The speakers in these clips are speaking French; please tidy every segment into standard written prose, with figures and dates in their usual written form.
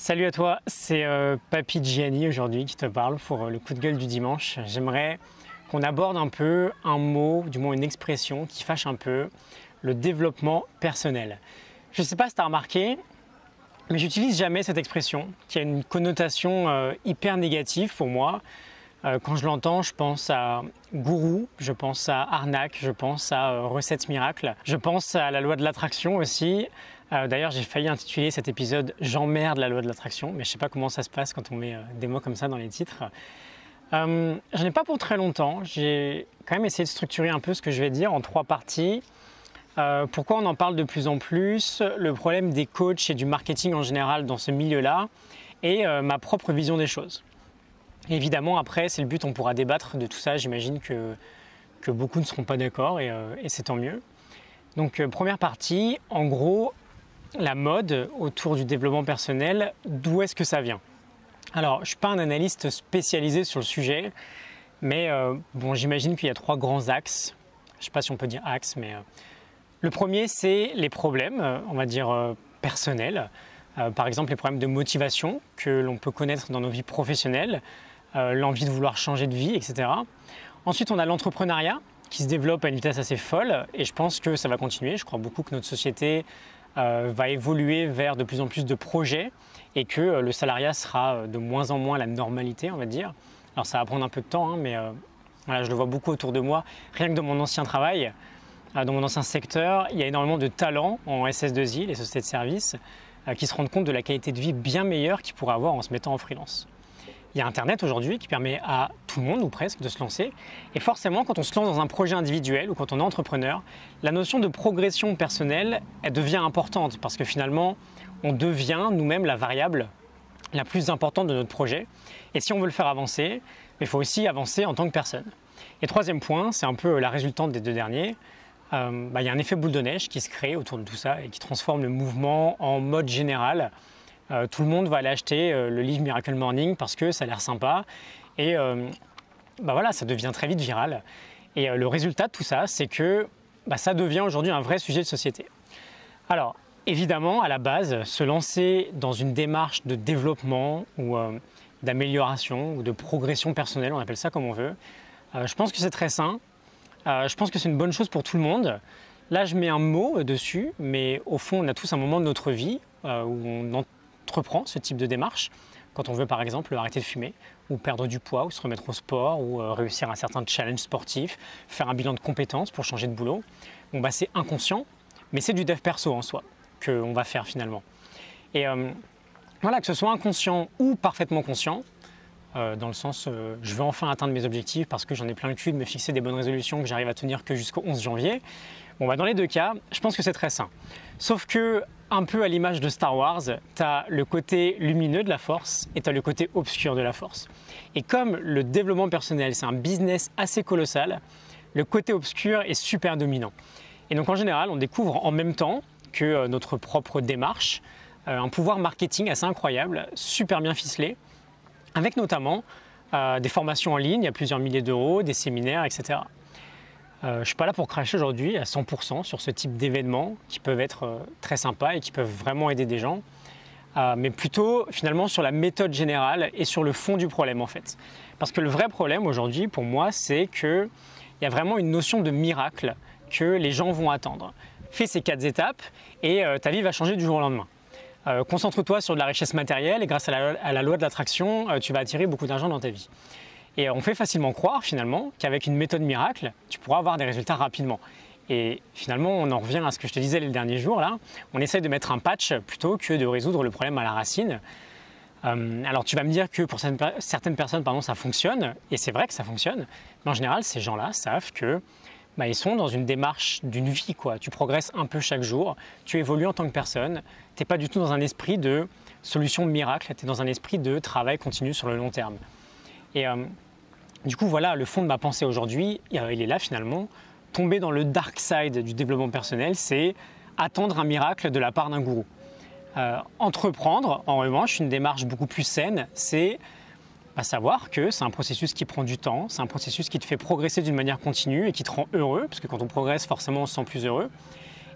Salut à toi, c'est Papy Gianni aujourd'hui qui te parle pour le coup de gueule du dimanche. J'aimerais qu'on aborde un peu un mot, du moins une expression qui fâche un peu, le développement personnel. Je ne sais pas si tu as remarqué, mais j'utilise jamais cette expression qui a une connotation hyper négative pour moi. Quand je l'entends, je pense à gourou, je pense à arnaque, je pense à recette miracle, je pense à la loi de l'attraction aussi. D'ailleurs, j'ai failli intituler cet épisode « J'emmerde la loi de l'attraction », mais je ne sais pas comment ça se passe quand on met des mots comme ça dans les titres. J'en ai pas pour très longtemps, j'ai quand même essayé de structurer un peu ce que je vais dire en 3 parties. Pourquoi on en parle de plus en plus, le problème des coachs et du marketing en général dans ce milieu-là, et ma propre vision des choses. Évidemment, après, c'est le but, on pourra débattre de tout ça. J'imagine que beaucoup ne seront pas d'accord et c'est tant mieux. Donc, première partie, en gros, la mode autour du développement personnel, d'où est-ce que ça vient? Alors, je ne suis pas un analyste spécialisé sur le sujet, mais bon, j'imagine qu'il y a 3 grands axes. Je ne sais pas si on peut dire axes, mais le premier, c'est les problèmes, on va dire personnels. Par exemple, les problèmes de motivation que l'on peut connaître dans nos vies professionnelles, l'envie de vouloir changer de vie, etc. Ensuite, on a l'entrepreneuriat qui se développe à une vitesse assez folle et je pense que ça va continuer. Je crois beaucoup que notre société va évoluer vers de plus en plus de projets et que le salariat sera de moins en moins la normalité, on va dire. Alors ça va prendre un peu de temps, hein, mais voilà, je le vois beaucoup autour de moi. Rien que dans mon ancien travail, dans mon ancien secteur, il y a énormément de talents en SS2I, les sociétés de services, qui se rendent compte de la qualité de vie bien meilleure qu'ils pourraient avoir en se mettant en freelance. Il y a Internet aujourd'hui qui permet à tout le monde, ou presque, de se lancer. Et forcément, quand on se lance dans un projet individuel ou quand on est entrepreneur, la notion de progression personnelle, elle devient importante parce que finalement, on devient nous-mêmes la variable la plus importante de notre projet. Et si on veut le faire avancer, il faut aussi avancer en tant que personne. Et troisième point, c'est un peu la résultante des 2 derniers. Il y a un effet boule de neige qui se crée autour de tout ça et qui transforme le mouvement en mode général. Tout le monde va aller acheter le livre Miracle Morning parce que ça a l'air sympa et voilà, ça devient très vite viral. Et le résultat de tout ça, c'est que ça devient aujourd'hui un vrai sujet de société. Alors, évidemment, à la base, se lancer dans une démarche de développement ou d'amélioration ou de progression personnelle, on appelle ça comme on veut, je pense que c'est très sain. Je pense que c'est une bonne chose pour tout le monde. Là, je mets un mot dessus, mais au fond, on a tous un moment de notre vie où on entreprend ce type de démarche. Quand on veut, par exemple, arrêter de fumer, ou perdre du poids, ou se remettre au sport, ou réussir un certain challenge sportif, faire un bilan de compétences pour changer de boulot. Bon, c'est inconscient, mais c'est du dev perso en soi qu'on va faire finalement. Et voilà, que ce soit inconscient ou parfaitement conscient, dans le sens je veux enfin atteindre mes objectifs parce que j'en ai plein le cul de me fixer des bonnes résolutions que j'arrive à tenir que jusqu'au 11 janvier. Bon, dans les 2 cas, je pense que c'est très sain. Sauf que, un peu à l'image de Star Wars, tu as le côté lumineux de la force et tu as le côté obscur de la force. Et comme le développement personnel, c'est un business assez colossal, le côté obscur est super dominant. Et donc en général, on découvre en même temps que notre propre démarche, un pouvoir marketing assez incroyable, super bien ficelé, avec notamment des formations en ligne à plusieurs milliers d'euros, des séminaires, etc. Je ne suis pas là pour cracher aujourd'hui à 100% sur ce type d'événements qui peuvent être très sympas et qui peuvent vraiment aider des gens, mais plutôt finalement sur la méthode générale et sur le fond du problème en fait. Parce que le vrai problème aujourd'hui pour moi, c'est qu'il y a vraiment une notion de miracle que les gens vont attendre. Fais ces 4 étapes et ta vie va changer du jour au lendemain. Concentre-toi sur de la richesse matérielle et grâce à la loi de l'attraction, tu vas attirer beaucoup d'argent dans ta vie. Et on fait facilement croire finalement qu'avec une méthode miracle, tu pourras avoir des résultats rapidement. Et finalement, on en revient à ce que je te disais les derniers jours là, on essaye de mettre un patch plutôt que de résoudre le problème à la racine. Alors tu vas me dire que pour certaines personnes, ça fonctionne, et c'est vrai que ça fonctionne, mais en général, ces gens-là savent que ils sont dans une démarche d'une vie, quoi. Tu progresses un peu chaque jour, tu évolues en tant que personne, tu n'es pas du tout dans un esprit de solution miracle, tu es dans un esprit de travail continu sur le long terme. Et du coup, voilà, le fond de ma pensée aujourd'hui, il est là finalement. Tomber dans le dark side du développement personnel, c'est attendre un miracle de la part d'un gourou. Entreprendre, en revanche, une démarche beaucoup plus saine, c'est savoir que c'est un processus qui prend du temps, c'est un processus qui te fait progresser d'une manière continue et qui te rend heureux, parce que quand on progresse, forcément, on se sent plus heureux.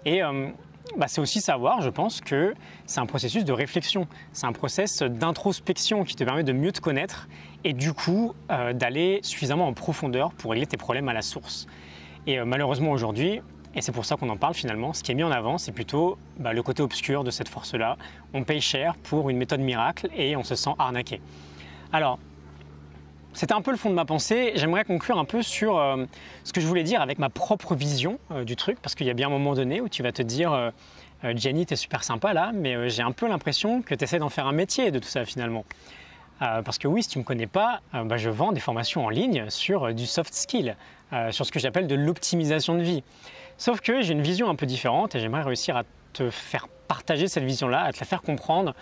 Et c'est aussi savoir, je pense, que c'est un processus de réflexion, c'est un process d'introspection qui te permet de mieux te connaître et du coup d'aller suffisamment en profondeur pour régler tes problèmes à la source. Et malheureusement aujourd'hui, et c'est pour ça qu'on en parle finalement, ce qui est mis en avant, c'est plutôt le côté obscur de cette force-là. On paye cher pour une méthode miracle et on se sent arnaqué. Alors, c'était un peu le fond de ma pensée. J'aimerais conclure un peu sur ce que je voulais dire avec ma propre vision du truc, parce qu'il y a bien un moment donné où tu vas te dire Gianni, t'es super sympa là, mais j'ai un peu l'impression que tu essaies d'en faire un métier de tout ça finalement. Parce que oui, si tu ne me connais pas, je vends des formations en ligne sur du soft skill, sur ce que j'appelle de l'optimisation de vie. Sauf que j'ai une vision un peu différente et j'aimerais réussir à te faire partager cette vision-là, à te la faire comprendre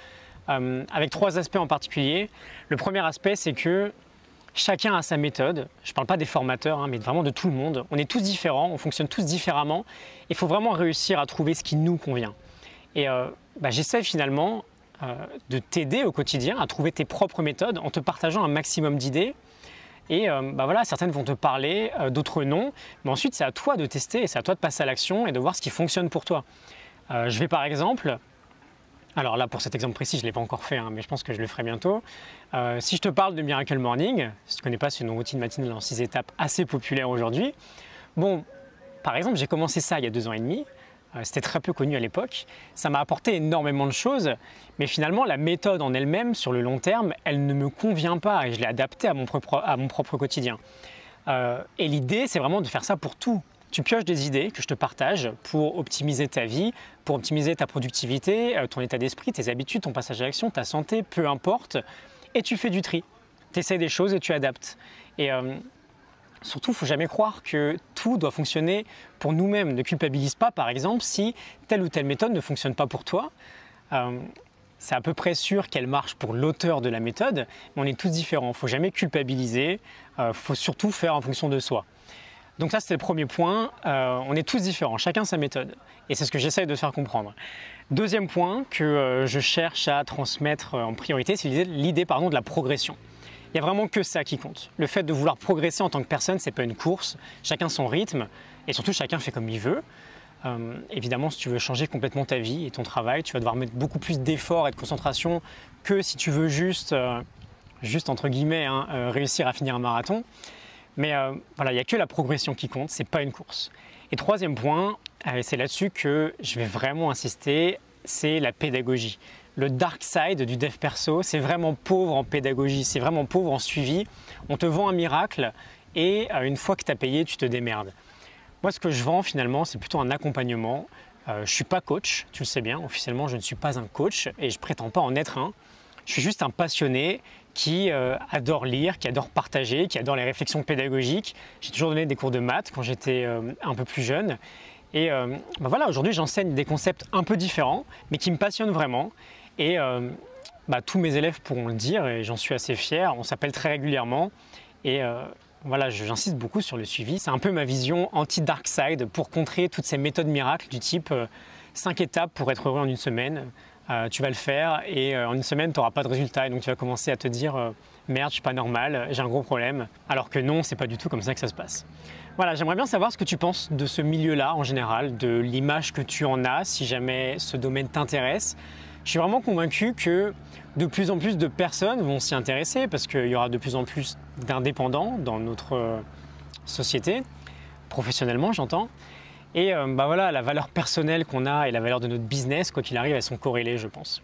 avec 3 aspects en particulier. Le premier aspect, c'est que chacun a sa méthode. Je ne parle pas des formateurs, mais vraiment de tout le monde. On est tous différents, on fonctionne tous différemment. Il faut vraiment réussir à trouver ce qui nous convient. Et j'essaie finalement de t'aider au quotidien à trouver tes propres méthodes en te partageant un maximum d'idées. Et certaines vont te parler, d'autres non. Mais ensuite, c'est à toi de tester et c'est à toi de passer à l'action et de voir ce qui fonctionne pour toi. Je vais par exemple... Alors là, pour cet exemple précis, je ne l'ai pas encore fait, mais je pense que je le ferai bientôt. Si je te parle de Miracle Morning, si tu ne connais pas, c'est une routine matinale en 6 étapes assez populaire aujourd'hui. Bon, par exemple, j'ai commencé ça il y a 2 ans et demi. C'était très peu connu à l'époque. Ça m'a apporté énormément de choses, mais finalement, la méthode en elle-même, sur le long terme, elle ne me convient pas et je l'ai adaptée à mon propre quotidien. Et l'idée, c'est vraiment de faire ça pour tout. Tu pioches des idées que je te partage pour optimiser ta vie, pour optimiser ta productivité, ton état d'esprit, tes habitudes, ton passage à l'action, ta santé, peu importe. Et tu fais du tri. Tu essaies des choses et tu adaptes. Et surtout, il ne faut jamais croire que tout doit fonctionner pour nous-mêmes. Ne culpabilise pas, par exemple, si telle ou telle méthode ne fonctionne pas pour toi. C'est à peu près sûr qu'elle marche pour l'auteur de la méthode, mais on est tous différents. Il ne faut jamais culpabiliser. Il faut surtout faire en fonction de soi. Donc ça, c'était le premier point. On est tous différents, chacun sa méthode. Et c'est ce que j'essaye de faire comprendre. Deuxième point que je cherche à transmettre en priorité, c'est l'idée de la progression. Il n'y a vraiment que ça qui compte. Le fait de vouloir progresser en tant que personne, ce n'est pas une course. Chacun son rythme et surtout chacun fait comme il veut. Évidemment, si tu veux changer complètement ta vie et ton travail, tu vas devoir mettre beaucoup plus d'efforts et de concentration que si tu veux juste entre guillemets, réussir à finir un marathon. Mais il n'y a que la progression qui compte, ce n'est pas une course. Et troisième point, c'est là-dessus que je vais vraiment insister, c'est la pédagogie. Le dark side du dev perso, c'est vraiment pauvre en pédagogie, c'est vraiment pauvre en suivi. On te vend un miracle et une fois que tu as payé, tu te démerdes. Moi, ce que je vends finalement, c'est plutôt un accompagnement. Je ne suis pas coach, tu le sais bien, officiellement je ne suis pas un coach et je ne prétends pas en être un. Je suis juste un passionné qui adore lire, qui adore partager, qui adore les réflexions pédagogiques. J'ai toujours donné des cours de maths quand j'étais un peu plus jeune. Et aujourd'hui, j'enseigne des concepts un peu différents, mais qui me passionnent vraiment. Et tous mes élèves pourront le dire, et j'en suis assez fier. On s'appelle très régulièrement. Et j'insiste beaucoup sur le suivi. C'est un peu ma vision anti-dark side pour contrer toutes ces méthodes miracles du type 5 étapes pour être heureux en une semaine. Tu vas le faire et en une semaine, tu n'auras pas de résultat. Et donc, tu vas commencer à te dire merde, je suis pas normal, j'ai un gros problème. Alors que non, c'est pas du tout comme ça que ça se passe. Voilà, j'aimerais bien savoir ce que tu penses de ce milieu-là en général, de l'image que tu en as, si jamais ce domaine t'intéresse. Je suis vraiment convaincu que de plus en plus de personnes vont s'y intéresser parce qu'il y aura de plus en plus d'indépendants dans notre société, professionnellement j'entends. Et la valeur personnelle qu'on a et la valeur de notre business, quoi qu'il arrive, elles sont corrélées, je pense.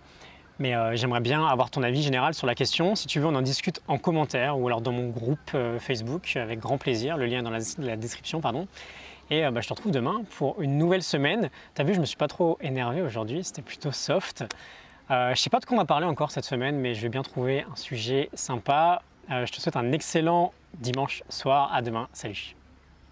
Mais j'aimerais bien avoir ton avis général sur la question. Si tu veux, on en discute en commentaire ou alors dans mon groupe Facebook, avec grand plaisir. Le lien est dans la description, pardon. Et je te retrouve demain pour une nouvelle semaine. Tu as vu, je ne me suis pas trop énervé aujourd'hui, c'était plutôt soft. Je ne sais pas de quoi on va parler encore cette semaine, mais je vais bien trouver un sujet sympa. Je te souhaite un excellent dimanche soir. À demain. Salut.